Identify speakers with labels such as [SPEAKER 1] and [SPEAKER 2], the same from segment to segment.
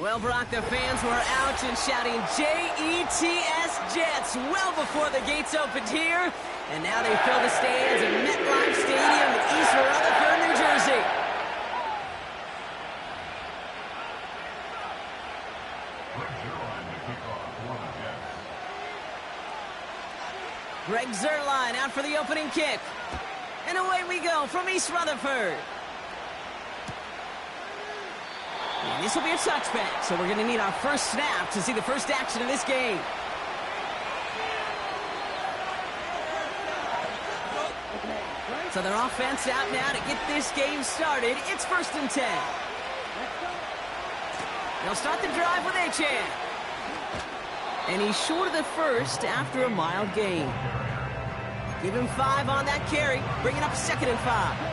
[SPEAKER 1] Well, Brock, the fans were out and shouting J-E-T-S, Jets, well before the gates opened here. And now they fill the stands at MetLife Stadium in East Rutherford, New Jersey. Greg Zuerlein out for the opening kick. And away we go from East Rutherford. And this will be a touchback, so we're going to need our first snap to see the first action of this game. So their offense out now to get this game started. It's 1st and 10. They'll start the drive with Achane. And he's short of the first after a mild gain. Give him 5 on that carry. Bring it up 2nd and 5.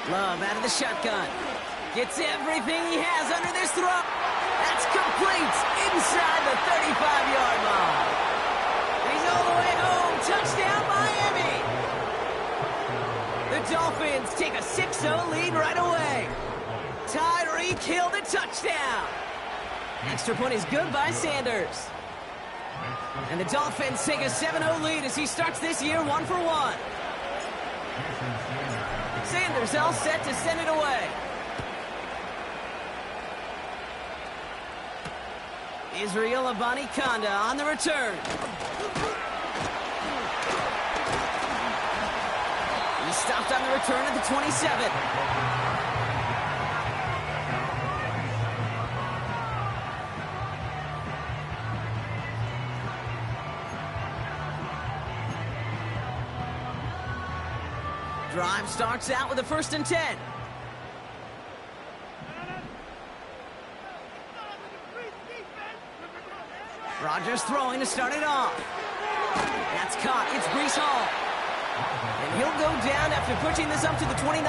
[SPEAKER 1] Love out of the shotgun. Gets everything he has under this throw. That's complete inside the 35-yard line. He's all the way home. Touchdown, Miami. The Dolphins take a 6-0 lead right away. Tyreek Hill the touchdown. Extra point is good by Sanders. And the Dolphins take a 7-0 lead as he starts this year 1 for 1. Sanders all set to send it away. Israel Abanikanda on the return. He stopped on the return at the 27. Drive starts out with a 1st and 10. Rodgers throwing to start it off. That's caught. It's Breece Hall. And he'll go down after pushing this up to the 29.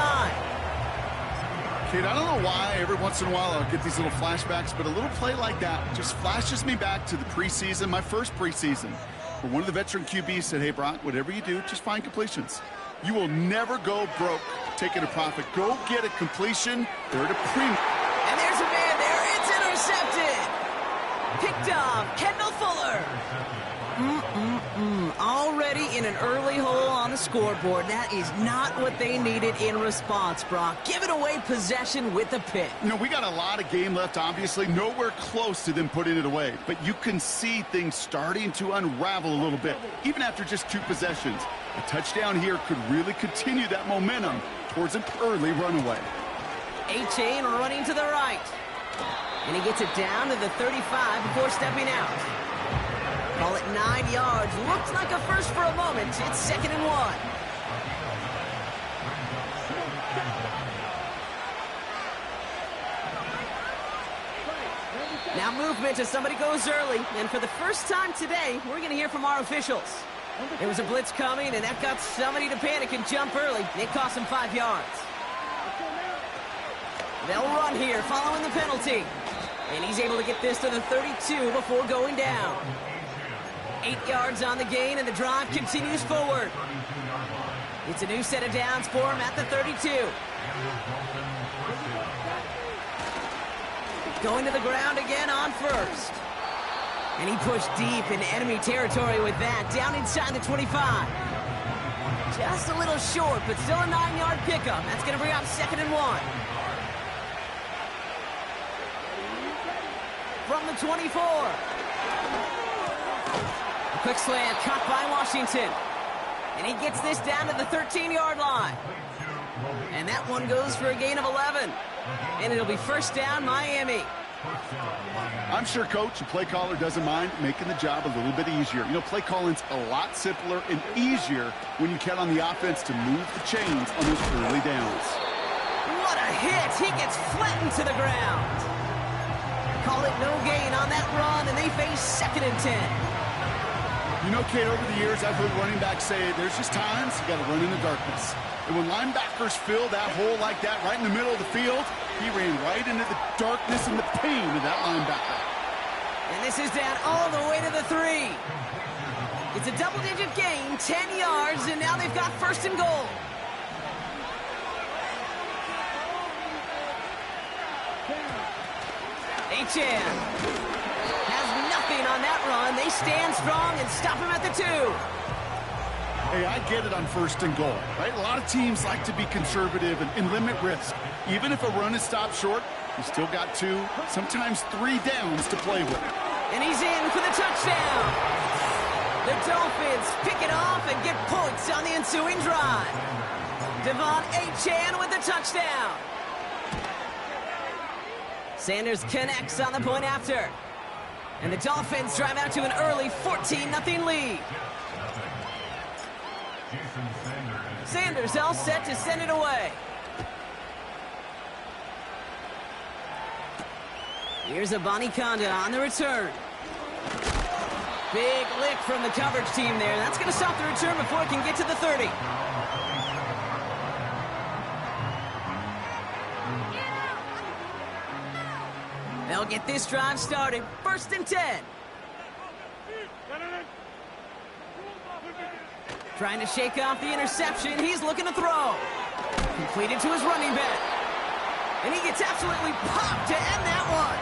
[SPEAKER 2] Kid, I don't know why every once in a while I'll get these little flashbacks, but a little play like that just flashes me back to the preseason, my first preseason, where one of the veteran QBs said, hey, Brock, whatever you do, just find completions. You will never go broke taking a profit. Go get a completion. They're at a premium.
[SPEAKER 1] And there's a man there. It's intercepted. Picked off. Kendall Fuller. Already in an early hole on the scoreboard. That is not what they needed in response, Brock. Giving away possession with a pick.
[SPEAKER 2] You know, we got a lot of game left, obviously. Nowhere close to them putting it away. But you can see things starting to unravel a little bit, even after just 2 possessions. A touchdown here could really continue that momentum towards an early runaway.
[SPEAKER 1] Achane running to the right. And he gets it down to the 35 before stepping out. Call it 9 yards. Looks like a first for a moment. It's 2nd and 1. Now movement as somebody goes early. And for the first time today, we're going to hear from our officials. There was a blitz coming, and that got somebody to panic and jump early. It cost him 5 yards. They'll run here following the penalty. And he's able to get this to the 32 before going down. 8 yards on the gain, and the drive continues forward. It's a new set of downs for him at the 32. Going to the ground again on 1st. And he pushed deep in enemy territory with that, down inside the 25. Just a little short, but still a 9-yard pickup. That's going to bring up 2nd and 1. From the 24. A quick slant caught by Washington. And he gets this down to the 13-yard line. And that one goes for a gain of 11. And it'll be 1st down, Miami.
[SPEAKER 2] I'm sure coach and play caller doesn't mind making the job a little bit easier. You know, play calling's a lot simpler and easier when you count on the offense to move the chains on those early downs.
[SPEAKER 1] What a hit! He gets flattened to the ground. Call it no gain on that run, and they face 2nd and 10.
[SPEAKER 2] You know, Kate, over the years, I've heard running backs say there's just times you got to run in the darkness. And when linebackers fill that hole like that right in the middle of the field, he ran right into the darkness and the pain of that linebacker.
[SPEAKER 1] And this is down all the way to the 3. It's a double-digit gain, 10 yards, and now they've got first and goal. Achane has nothing on that run. They stand strong and stop him at the 2.
[SPEAKER 2] Hey, I get it on first and goal, right? A lot of teams like to be conservative and limit risk. Even if a run is stopped short, you still got 2, sometimes 3 downs to play with.
[SPEAKER 1] And he's in for the touchdown. The Dolphins pick it off and get points on the ensuing drive. De'Von Achane with the touchdown. Sanders connects on the point after. And the Dolphins drive out to an early 14-0 lead. Sanders all set to send it away. Here's Abanikanda on the return. Big lick from the coverage team there. That's going to stop the return before it can get to the 30. They'll get this drive started. First and 10. Trying to shake off the interception. He's looking to throw. Completed to his running back. And he gets absolutely popped to end that one.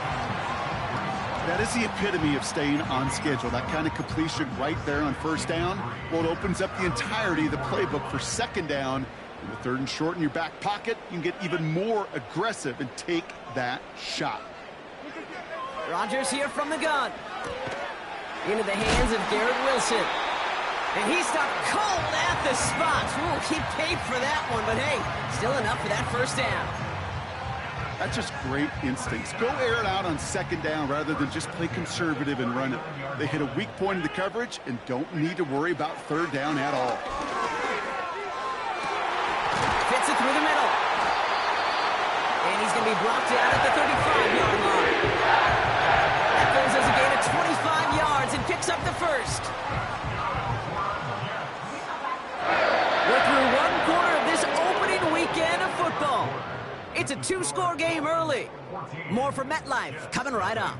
[SPEAKER 2] That is the epitome of staying on schedule. That kind of completion right there on first down. Well, it opens up the entirety of the playbook for second down. And with 3rd and short in your back pocket, you can get even more aggressive and take that shot.
[SPEAKER 1] Rodgers here from the gun. Into the hands of Garrett Wilson. And he stopped cold at the spot. Ooh, he paid for that one, but hey, still enough for that first down.
[SPEAKER 2] That's just great instincts. Go air it out on second down rather than just play conservative and run it. They hit a weak point in the coverage and don't need to worry about 3rd down at all.
[SPEAKER 1] Fits it through the middle. And he's going to be brought down at the 35-yard line. That goes as a gain of 25 yards and picks up the first. We're through one quarter of this opening weekend of football. It's a 2-score game early. More from MetLife coming right up.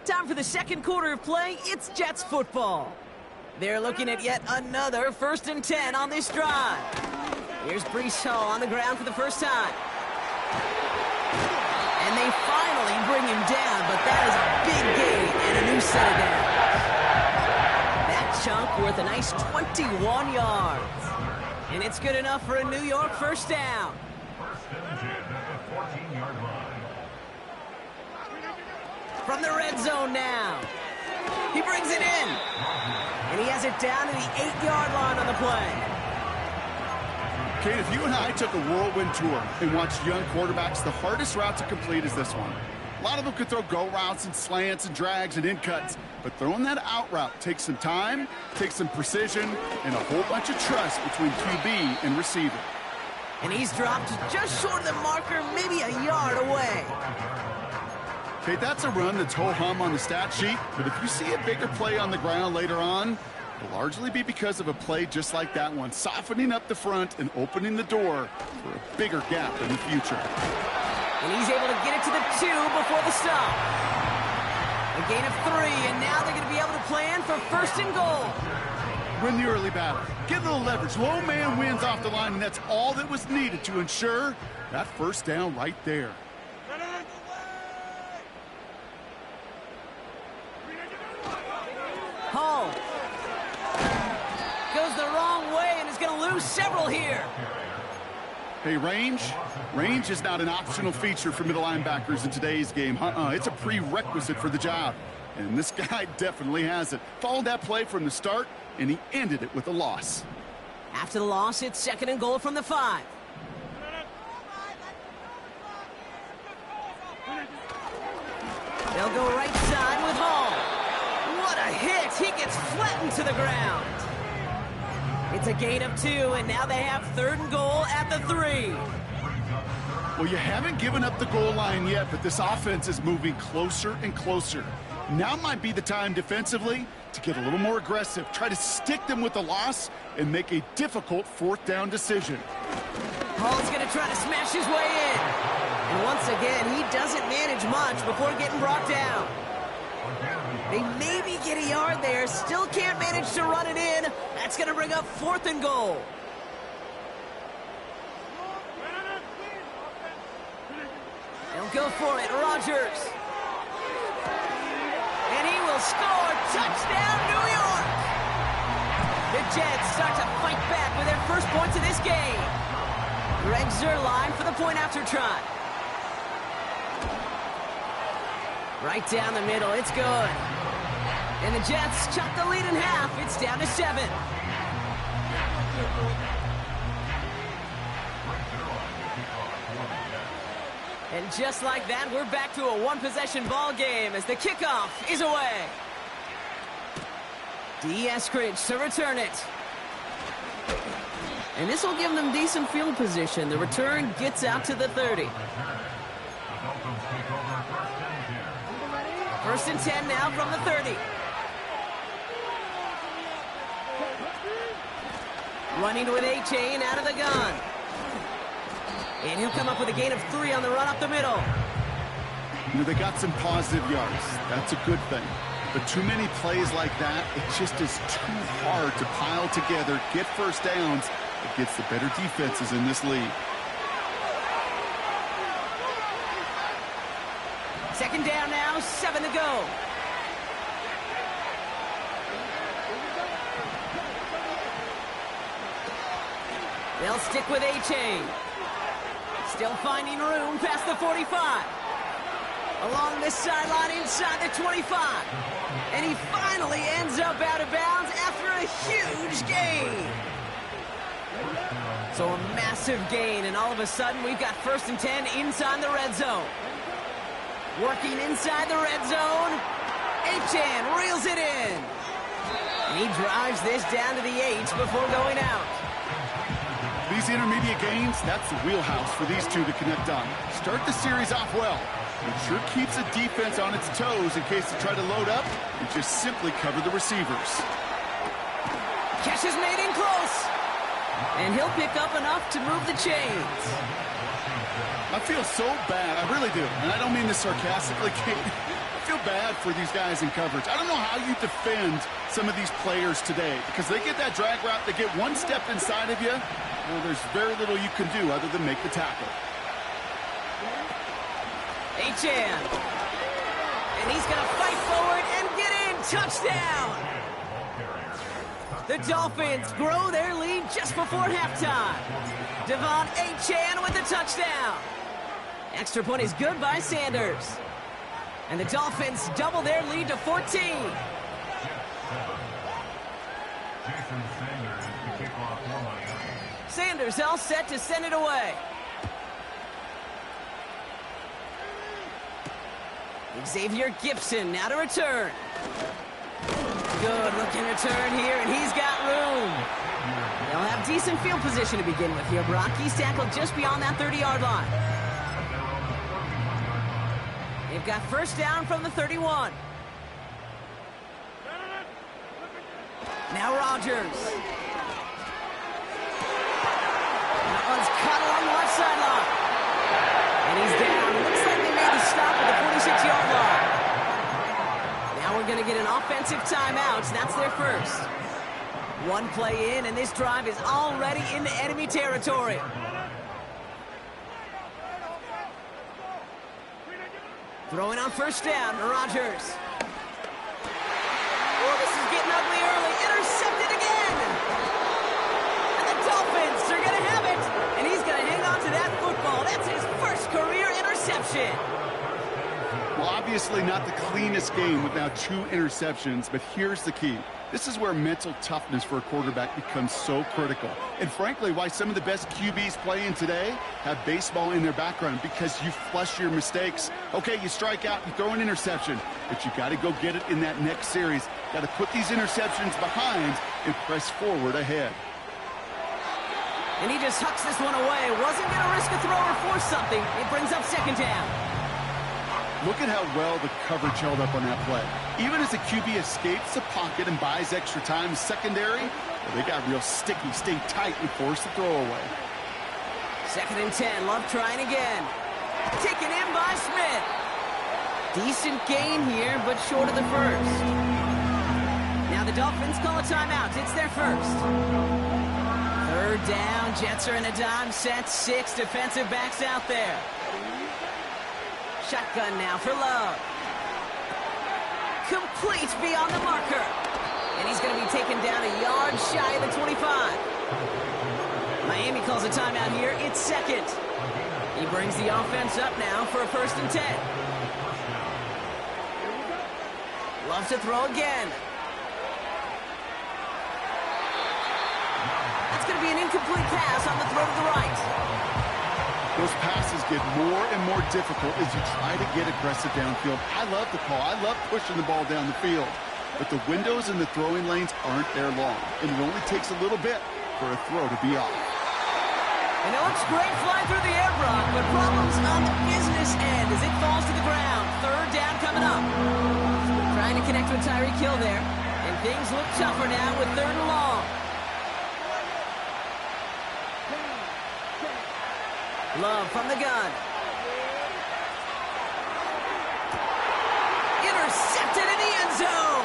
[SPEAKER 1] Time for the second quarter of play. It's Jets football. They're looking at yet another 1st and 10 on this drive. Here's Breece Hall on the ground for the first time. And they finally bring him down, but that is a big gain and a new set of downs. That chunk worth a nice 21 yards. And it's good enough for a New York first down. From the red zone now. He brings it in. And he has it down to the 8-yard line on the play.
[SPEAKER 2] Kate, if you and I took a whirlwind tour and watched young quarterbacks, the hardest route to complete is this one. A lot of them could throw go routes and slants and drags and in cuts, but throwing that out route takes some time, takes some precision, and a whole bunch of trust between QB and receiver.
[SPEAKER 1] And he's dropped just short of the marker, maybe a yard away.
[SPEAKER 2] Kate, that's a run that's ho-hum on the stat sheet, but if you see a bigger play on the ground later on, it'll largely be because of a play just like that one, softening up the front and opening the door for a bigger gap in the future.
[SPEAKER 1] And he's able to get it to the 2 before the stop. A gain of 3, and now they're going to be able to plan for 1st and goal.
[SPEAKER 2] Win the early battle. Get a little leverage. Low man wins off the line, and that's all that was needed to ensure that first down right there.
[SPEAKER 1] Hall goes the wrong way and is going to lose several here.
[SPEAKER 2] Hey, range is not an optional feature for middle linebackers in today's game. It's a prerequisite for the job. And this guy definitely has it. Followed that play from the start, and he ended it with a loss.
[SPEAKER 1] After the loss, it's 2nd and goal from the 5. They'll go right side with Hall. What a hit! He gets flattened to the ground. It's a gain of 2, and now they have 3rd and goal at the 3.
[SPEAKER 2] Well, you haven't given up the goal line yet, but this offense is moving closer and closer. Now might be the time defensively to get a little more aggressive. Try to stick them with the loss and make a difficult fourth down decision.
[SPEAKER 1] Hall's going to try to smash his way in. And once again, he doesn't manage much before getting brought down. They maybe get a yard there, still can't manage to run it in. That's going to bring up 4th and goal. They'll go for it, Rodgers. And he will score. Touchdown, New York! The Jets start to fight back with their first points of this game. Greg Zuerlein for the point after try. Right down the middle, it's good. And the Jets chop the lead in half. It's down to 7. And just like that, we're back to a one-possession ball game as the kickoff is away. D. Eskridge to return it. And this will give them decent field position. The return gets out to the 30. 1st and 10 now from the 30. Running with A-Chain out of the gun. And he'll come up with a gain of 3 on the run up the middle.
[SPEAKER 2] You know, they got some positive yards. That's a good thing. But too many plays like that, it just is too hard to pile together, get first downs against the better defenses in this league.
[SPEAKER 1] 2nd down now, 7 to go. They'll stick with A-Chain. Still finding room past the 45. Along this sideline inside the 25. And he finally ends up out of bounds after a huge gain. So a massive gain, and all of a sudden we've got 1st and 10 inside the red zone. Working inside the red zone. Achane reels it in. And he drives this down to the 8 before going out.
[SPEAKER 2] These intermediate gains, that's the wheelhouse for these two to connect on. Start the series off well. It sure keeps the defense on its toes in case they try to load up and just simply cover the receivers.
[SPEAKER 1] Catch is made in close. And he'll pick up enough to move the chains.
[SPEAKER 2] I feel so bad. I really do. And I don't mean this sarcastically. I feel bad for these guys in coverage. I don't know how you defend some of these players today because they get that drag route, they get one step inside of you. Well, there's very little you can do other than make the tackle.
[SPEAKER 1] Achane. And he's going to fight forward and get in. Touchdown. The Dolphins grow their lead just before halftime. Devon Achane with the touchdown. Extra point is good by Sanders. And the Dolphins double their lead to 14. Sanders all set to send it away. Xavier Gipson now to return. Good looking return here, and he's got room. They'll have decent field position to begin with here. Brock, he's tackled just beyond that 30-yard line. They've got first down from the 31. Now Rodgers. That one's cut along the left sideline. And he's down. Looks like they made the stop at the 46-yard line. Now we're going to get an offensive timeout. That's their first. One play in, and this drive is already into enemy territory. Throwing on first down, Rodgers. Oh, this is getting ugly early. Intercepted again. And the Dolphins are going to have it. And he's going to hang on to that football. That's his first career interception.
[SPEAKER 2] Well, obviously not the cleanest game with now 2 interceptions, but here's the key. This is where mental toughness for a quarterback becomes so critical. And frankly, why some of the best QBs playing today have baseball in their background, because you flush your mistakes. Okay, you strike out, you throw an interception, but you got to go get it in that next series. Got to put these interceptions behind and press forward ahead.
[SPEAKER 1] And he just hucks this one away. Wasn't going to risk a throw or force something. It brings up second down.
[SPEAKER 2] Look at how well the coverage held up on that play. Even as the QB escapes the pocket and buys extra time secondary, well, they got real sticky, stayed tight, and forced the throw away.
[SPEAKER 1] 2nd and 10, Love trying again. Taken in by Smith. Decent gain here, but short of the first. Now the Dolphins call a timeout. It's their first. 3rd down, Jets are in a dime set. 6 defensive backs out there. Shotgun now for Love. Complete beyond the marker. And he's going to be taken down a yard shy of the 25. Miami calls a timeout here. It's 2nd. He brings the offense up now for a 1st and 10. Loves to throw again. That's going to be an incomplete pass on the throw to the right.
[SPEAKER 2] Those passes get more and more difficult as you try to get aggressive downfield. I love the call. I love pushing the ball down the field. But the windows in the throwing lanes aren't there long. And it only takes a little bit for a throw to be off.
[SPEAKER 1] And it looks great flying through the air, Brock, but problems on the business end as it falls to the ground. 3rd down coming up. Trying to connect with Tyreek Hill there. And things look tougher now with 3rd and long. Love from the gun. Intercepted in the end zone.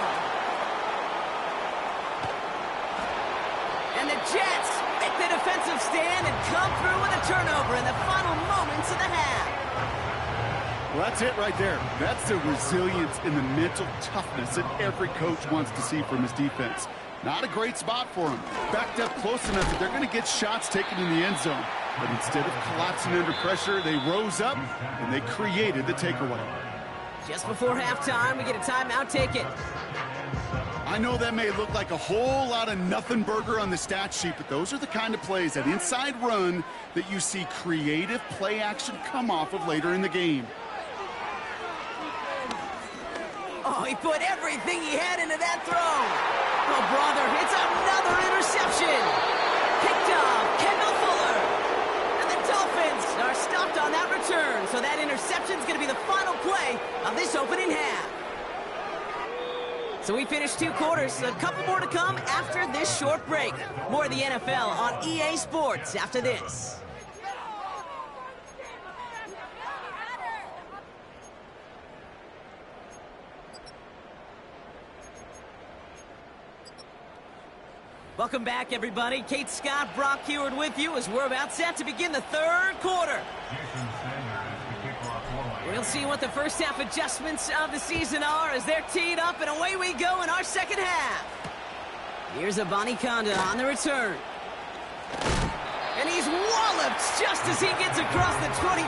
[SPEAKER 1] And the Jets make the defensive stand and come through with a turnover in the final moments of the half.
[SPEAKER 2] Well, that's it right there. That's the resilience and the mental toughness that every coach wants to see from his defense. Not a great spot for him. Backed up close enough that they're going to get shots taken in the end zone. But instead of collapsing under pressure, they rose up and they created the takeaway.
[SPEAKER 1] Just before halftime, we get a timeout taken.
[SPEAKER 2] I know that may look like a whole lot of nothing burger on the stat sheet, but those are the kind of plays, that inside run, that you see creative play action come off of later in the game.
[SPEAKER 1] Oh, he put everything he had into that throw. Oh, brother, it's another interception. Picked off Kendall Fuller. And the Dolphins are stopped on that return. So that interception's going to be the final play of this opening half. So we finished 2 quarters. A couple more to come after this short break. More of the NFL on EA Sports after this. Welcome back, everybody. Kate Scott, Brock Huard with you as we're about set to begin the 3rd quarter. We'll see what the first half adjustments of the season are as they're teed up, and away we go in our 2nd half. Here's Abanikanda on the return. And he's walloped just as he gets across the 25.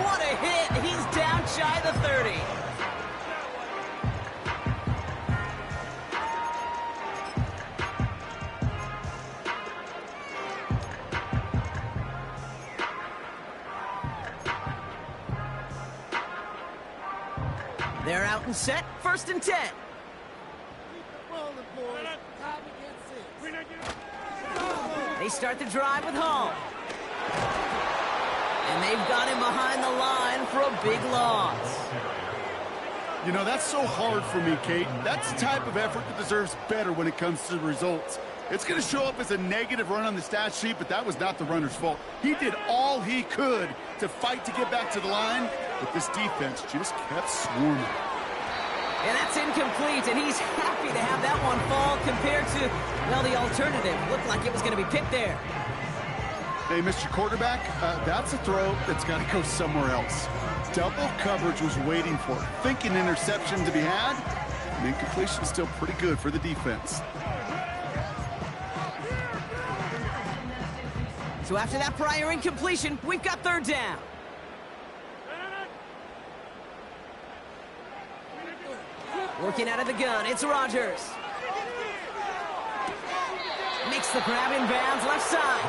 [SPEAKER 1] What a hit. He's down shy of the 30. They're out and set, 1st and 10. They start the drive with Hall. And they've got him behind the line for a big loss.
[SPEAKER 2] You know, that's so hard for me, Kate. That's the type of effort that deserves better when it comes to the results. It's going to show up as a negative run on the stat sheet, but that was not the runner's fault. He did all he could to fight to get back to the line, but this defense just kept swarming.
[SPEAKER 1] And that's incomplete, and he's happy to have that one fall compared to, well, the alternative. Looked like it was going to be picked there.
[SPEAKER 2] Hey, Mr. Quarterback, that's a throw that's got to go somewhere else. Double coverage was waiting for it. Thinking interception to be had, and incompletion still pretty good for the defense.
[SPEAKER 1] So after that prior incompletion, we've got 3rd down. Working out of the gun, it's Rodgers. Makes the grab in bounds left side.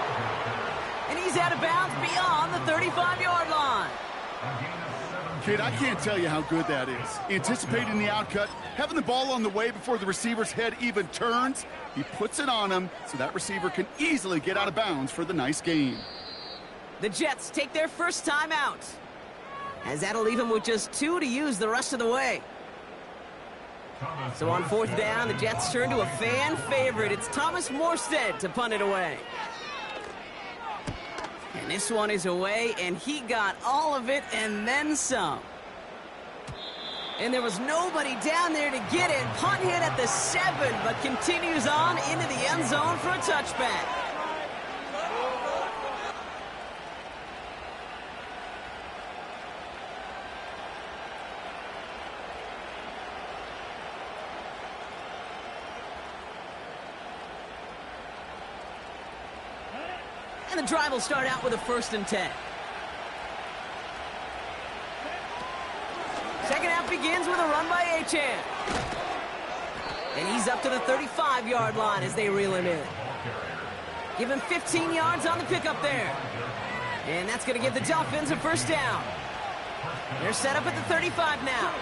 [SPEAKER 1] And he's out of bounds beyond the 35-yard line.
[SPEAKER 2] Kid, I can't tell you how good that is. Anticipating the outcut, having the ball on the way before the receiver's head even turns, he puts it on him so that receiver can easily get out of bounds for the nice gain.
[SPEAKER 1] The Jets take their first time out. as that'll leave him with just 2 to use the rest of the way. So on 4th down, the Jets turn to a fan favorite. It's Thomas Morstead to punt it away. And this one is away, and he got all of it and then some. And there was nobody down there to get it. Punt hit at the 7, but continues on into the end zone for a touchback. And the drive will start out with a 1st and 10. Second half begins with a run by Achane. And he's up to the 35-yard line as they reel him in. Give him 15 yards on the pickup there. And that's going to give the Dolphins a 1st down. They're set up at the 35 now.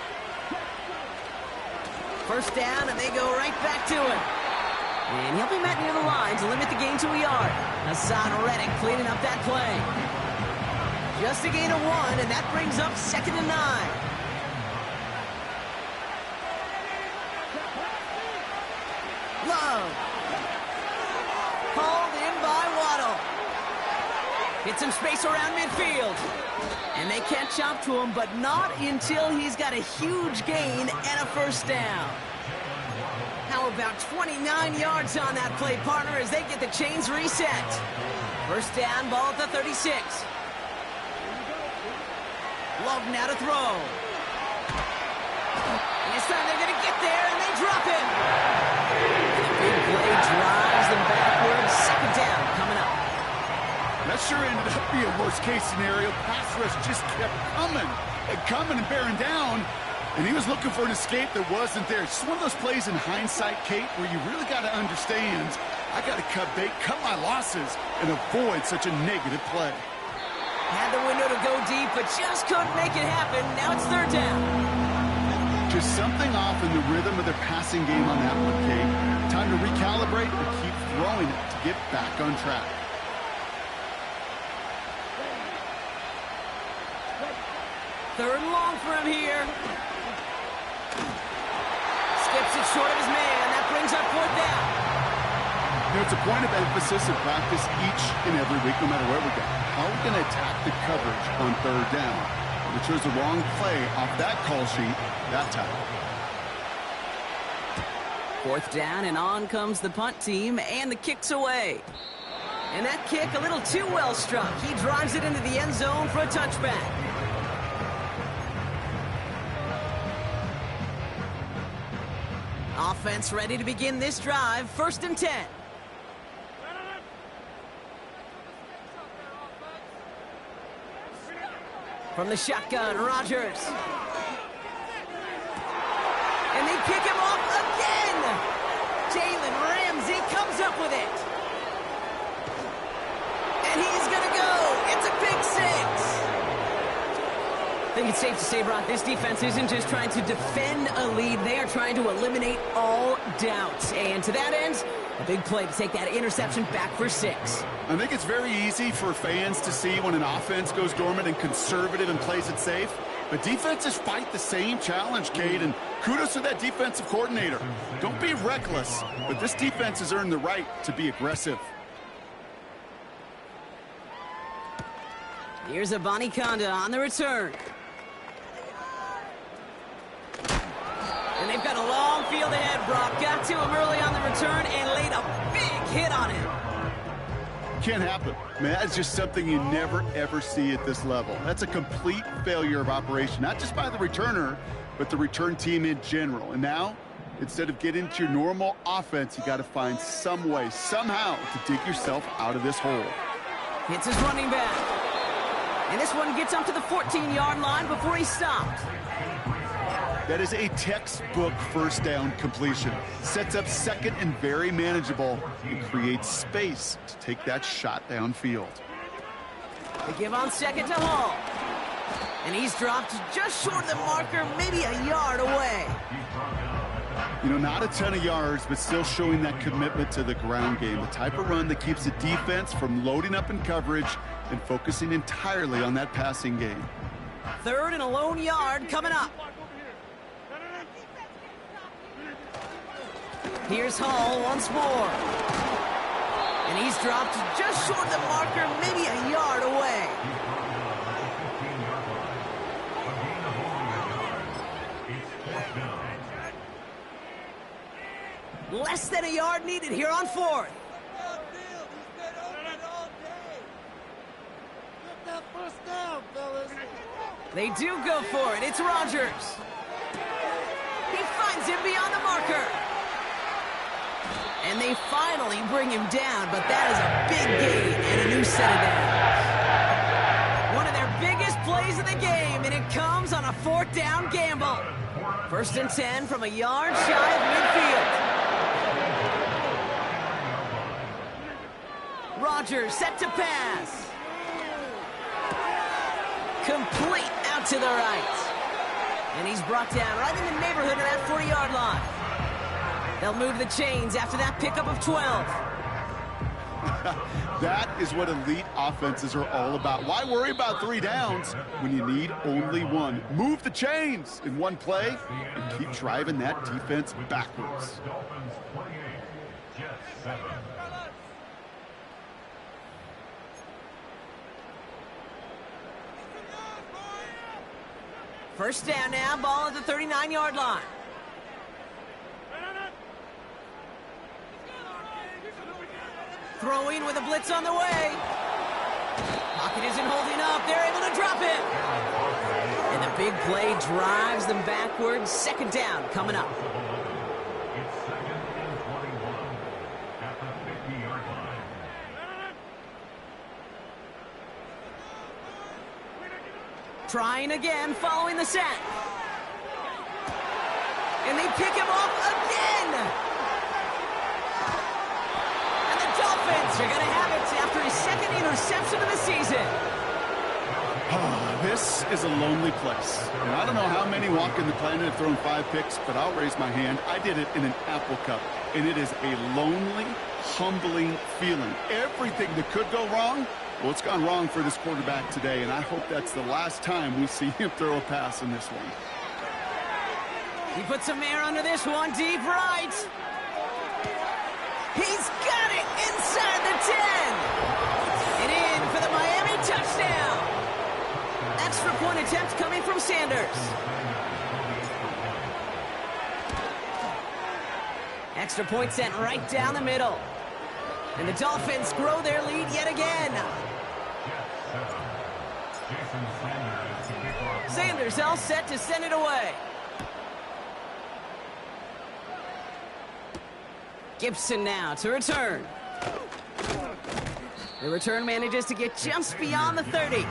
[SPEAKER 1] 1st down, and they go right back to it. And he'll be met near the line to limit the gain to a yard. Hassan Reddick cleaning up that play. Just a gain of 1, and that brings up 2nd and 9. Love. Hauled in by Waddle. Hits some space around midfield. And they catch up to him, but not until he's got a huge gain and a 1st down. How about 29 yards on that play, partner, as they get the chains reset. 1st down, ball at the 36. Love now to throw. And this time they're going to get there, and they drop him. Big play drives them backwards. 2nd down coming up.
[SPEAKER 2] That sure ended up being a worst-case scenario. Pass rush just kept coming and bearing down. And he was looking for an escape that wasn't there. It's just one of those plays in hindsight, Kate, where you really got to understand, I got to cut bait, cut my losses, and avoid such a negative play.
[SPEAKER 1] Had the window to go deep, but just couldn't make it happen. Now it's 3rd down.
[SPEAKER 2] Just something off in the rhythm of their passing game on that one, Kate. Time to recalibrate and keep throwing it to get back on track.
[SPEAKER 1] 3rd and long for him here. Skips it short of his man. That brings up 4th down.
[SPEAKER 2] You know, it's a point of emphasis in practice each and every week, no matter where we go. How are we going to attack the coverage on 3rd down? We chose the wrong play off that call sheet that time.
[SPEAKER 1] 4th down, and on comes the punt team, and the kick's away. And that kick a little too well struck. He drives it into the end zone for a touchback. Offense ready to begin this drive. 1st and 10. From the shotgun, Rodgers. And they pick him off again. Jalen Ramsey comes up with it. And he's going to go. It's a pick 6. I think it's safe to say, Brock, this defense isn't just trying to defend a lead. They are trying to eliminate all doubt. And to that end, a big play to take that interception back for 6.
[SPEAKER 2] I think it's very easy for fans to see when an offense goes dormant and conservative and plays it safe. But defenses fight the same challenge, Cade, and kudos to that defensive coordinator. Don't be reckless, but this defense has earned the right to be aggressive.
[SPEAKER 1] Here's Abanikanda on the return. And they've got a long field ahead, Brock. Got to him early on the return and laid a big hit on him.
[SPEAKER 2] Can't happen. Man, that's just something you never, ever see at this level. That's a complete failure of operation, not just by the returner, but the return team in general. And now, instead of getting to your normal offense, you got to find some way, somehow, to dig yourself out of this hole.
[SPEAKER 1] Hits his running back. And this one gets up to the 14-yard line before he's stopped.
[SPEAKER 2] That is a textbook first down completion. Sets up second and very manageable and creates space to take that shot downfield.
[SPEAKER 1] They give on second to Hall. And he's dropped just short of the marker, maybe a yard away.
[SPEAKER 2] You know, not a ton of yards, but still showing that commitment to the ground game. The type of run that keeps the defense from loading up in coverage and focusing entirely on that passing game.
[SPEAKER 1] 3rd and a lone yard coming up. Here's Hall once more. And he's dropped just short of the marker, maybe a yard away. Less than a yard needed here on 4th. They do go for it. It's Rodgers. He finds him beyond the marker. And they finally bring him down, but that is a big gain and a new set of downs. One of their biggest plays of the game, and it comes on a 4th down gamble. 1st and 10 from a yard shy of midfield. Rodgers set to pass. Complete out to the right. And he's brought down right in the neighborhood of that 40-yard line. They'll move the chains after that pickup of 12.
[SPEAKER 2] That is what elite offenses are all about. Why worry about 3 downs when you need only 1? Move the chains in one play and keep driving that defense backwards.
[SPEAKER 1] First down now, ball at the 39-yard line. Throwing with a blitz on the way. Pocket isn't holding up. They're able to drop it. And the big play drives them backwards. 2nd down coming up. Trying again, following the set. And they pick him off again. And the Dolphins are going to have it after his 2nd interception of the season.
[SPEAKER 2] This is a lonely place. And I don't know how many walking the planet have thrown 5 picks, but I'll raise my hand. I did it in an Apple Cup, and it is a lonely, humbling feeling. Everything that could go wrong, well, it's gone wrong for this quarterback today, and I hope that's the last time we see him throw a pass in this one.
[SPEAKER 1] He puts some air under this one, deep right. He's got it inside the 10. And in for the Miami touchdown. Extra point attempt coming from Sanders. Extra point sent right down the middle. And the Dolphins grow their lead yet again. Sanders all set to send it away. Gibson now to return. The return manages to get just beyond the 30.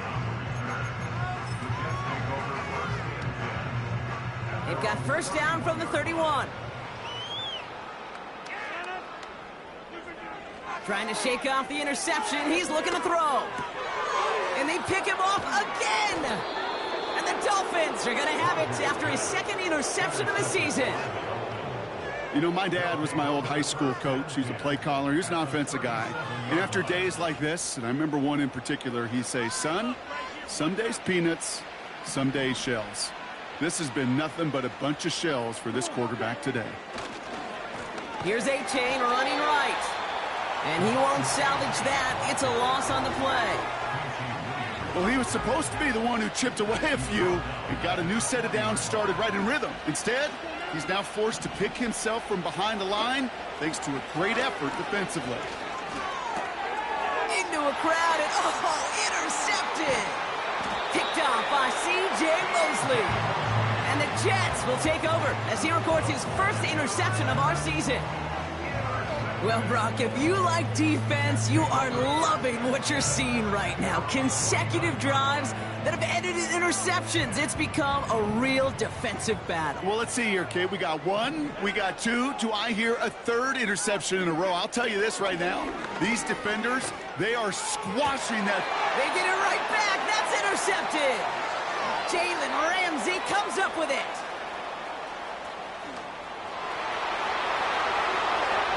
[SPEAKER 1] They've got first down from the 31. Trying to shake off the interception. He's looking to throw. And they pick him off again. And the Dolphins are going to have it after his 2nd interception of the season.
[SPEAKER 2] You know, my dad was my old high school coach. He's a play caller. He was an offensive guy. And after days like this, and I remember one in particular, he'd say, son, some days peanuts, some days shells. This has been nothing but a bunch of shells for this quarterback today.
[SPEAKER 1] Here's A-Chain running right. And he won't salvage that. It's a loss on the play.
[SPEAKER 2] Well, he was supposed to be the one who chipped away a few and got a new set of downs started right in rhythm. Instead, he's now forced to pick himself from behind the line thanks to a great effort defensively.
[SPEAKER 1] Into a crowd and, intercepted. Picked off by C.J. Mosley. And the Jets will take over as he records his first interception of our season. Well, Brock, if you like defense, you are loving what you're seeing right now. Consecutive drives that have ended in interceptions. It's become a real defensive battle.
[SPEAKER 2] Well, let's see here, kid. We got 1, we got 2. Do I hear a 3rd interception in a row? I'll tell you this right now. These defenders, they are squashing that.
[SPEAKER 1] They get it right back. That's intercepted. Jalen Ramsey comes up with it.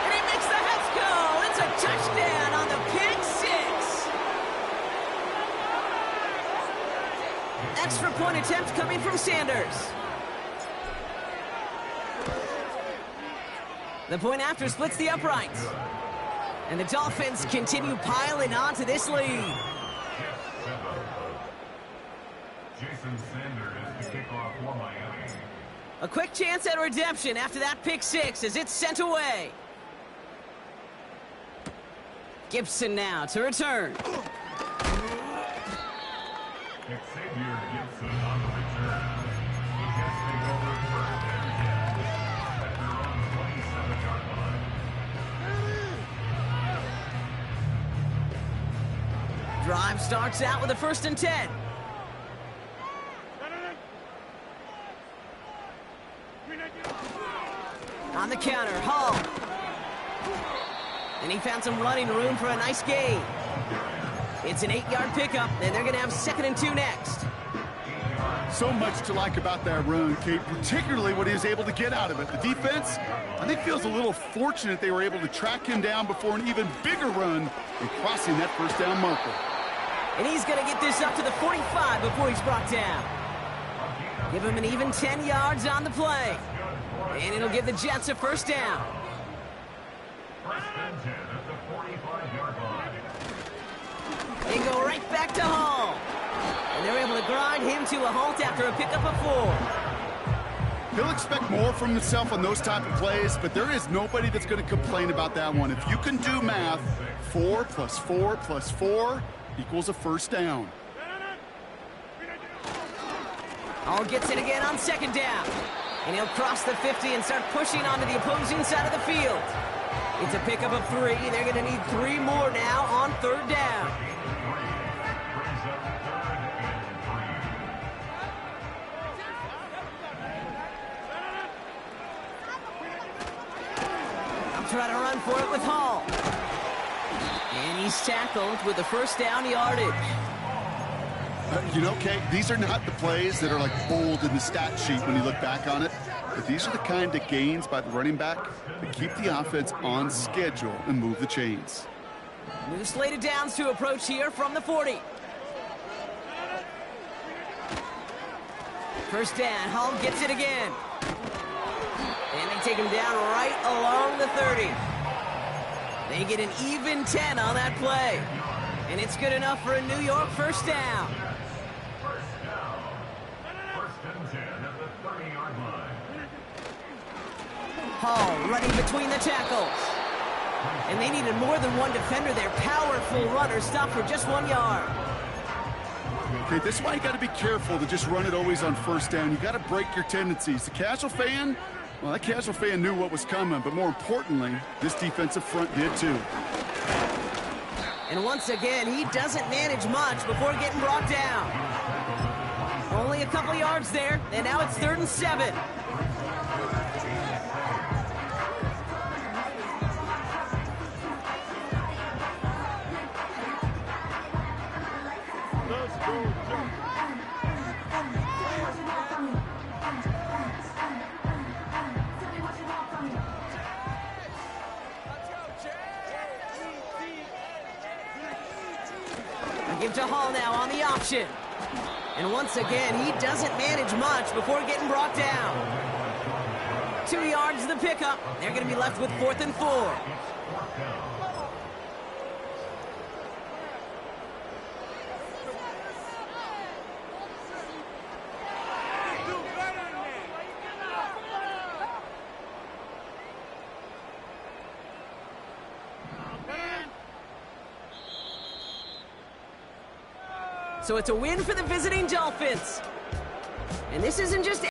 [SPEAKER 1] And he makes the Heads go. It's a touchdown on the pick 6. extra point attempt coming from Sanders. The point after splits the uprights. And the Dolphins continue piling onto this lead.
[SPEAKER 3] Jason Sanders to kick off for Miami.
[SPEAKER 1] A quick chance at redemption after that pick six as it's sent away. Gibson now to return.
[SPEAKER 3] Xavier Gibson on the return. He has to take over first and 10 at their own 27-yard line.
[SPEAKER 1] Drive starts out with a 1st and 10. On the counter, Hall. And he found some running room for a nice gain. It's an 8-yard pickup, and they're going to have 2nd and 2 next.
[SPEAKER 2] So much to like about that run, Kate, particularly what he was able to get out of it. The defense, I think, feels a little fortunate they were able to track him down before an even bigger run and crossing that 1st down marker.
[SPEAKER 1] And he's going to get this up to the 45 before he's brought down. Give him an even 10 yards on the play. And it'll give the Jets a 1st down.
[SPEAKER 3] 1st and 10 at the 45-yard line.
[SPEAKER 1] They go right back to Hall. And they're able to grind him to a halt after a pickup of 4.
[SPEAKER 2] He'll expect more from himself on those type of plays, but there is nobody that's going to complain about that one. If you can do math, 4 plus 4 plus 4 equals a 1st down.
[SPEAKER 1] Hall gets it again on 2nd down. And he'll cross the 50 and start pushing onto the opposing side of the field. It's a pickup of 3. They're going to need 3 more now on 3rd down. I'll try to run for it with Hall. And he's tackled with the 1st down yardage.
[SPEAKER 2] You know, Kate, these are not the plays that are like bold in the stat sheet when you look back on it, but these are the kind of gains by the running back that keep the offense on schedule and move the chains.
[SPEAKER 1] New slated downs to approach here from the 40. 1st down, Hall gets it again. And they take him down right along the 30. They get an even 10 on that play. And it's good enough for a New York 1st down.
[SPEAKER 3] 1st and 10 at the 30-yard line.
[SPEAKER 1] Hall running between the tackles. And they needed more than one defender. Their powerful runner stopped for just 1 yard.
[SPEAKER 2] Okay, this is why you got to be careful to just run it always on 1st down. You got to break your tendencies. The casual fan, well, that casual fan knew what was coming, but more importantly, this defensive front did too.
[SPEAKER 1] And once again, he doesn't manage much before getting brought down. Only a couple yards there, and now it's 3rd and 7. Give to Hall now on the option. And once again, he doesn't manage much before getting brought down. 2 yards the pickup. They're going to be left with 4th and 4. So it's a win for the visiting Dolphins. And this isn't just